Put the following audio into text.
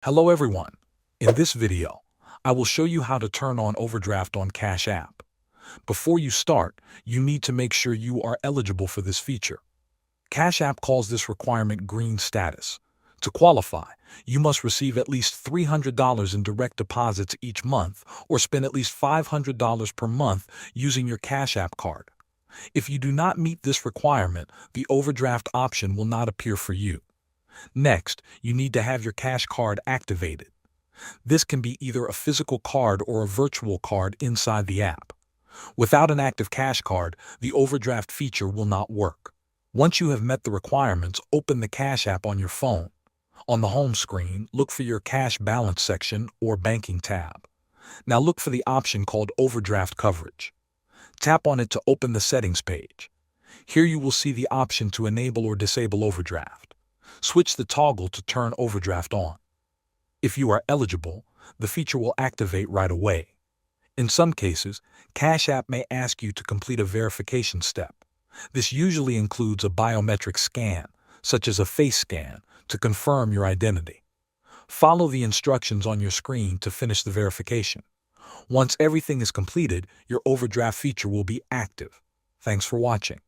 Hello everyone. In this video, I will show you how to turn on overdraft on Cash App. Before you start, you need to make sure you are eligible for this feature. Cash App calls this requirement green status. To qualify, you must receive at least $300 in direct deposits each month or spend at least $500 per month using your Cash App card. If you do not meet this requirement, the overdraft option will not appear for you. Next, you need to have your Cash card activated. This can be either a physical card or a virtual card inside the app. Without an active Cash card, the overdraft feature will not work. Once you have met the requirements, open the Cash app on your phone. On the home screen, look for your Cash Balance section or Banking tab. Now look for the option called Overdraft Coverage. Tap on it to open the settings page. Here you will see the option to enable or disable overdraft. Switch the toggle to turn overdraft on. If you are eligible, the feature will activate right away. In some cases, Cash App may ask you to complete a verification step. This usually includes a biometric scan, such as a face scan, to confirm your identity. Follow the instructions on your screen to finish the verification. Once everything is completed, your overdraft feature will be active. Thanks for watching.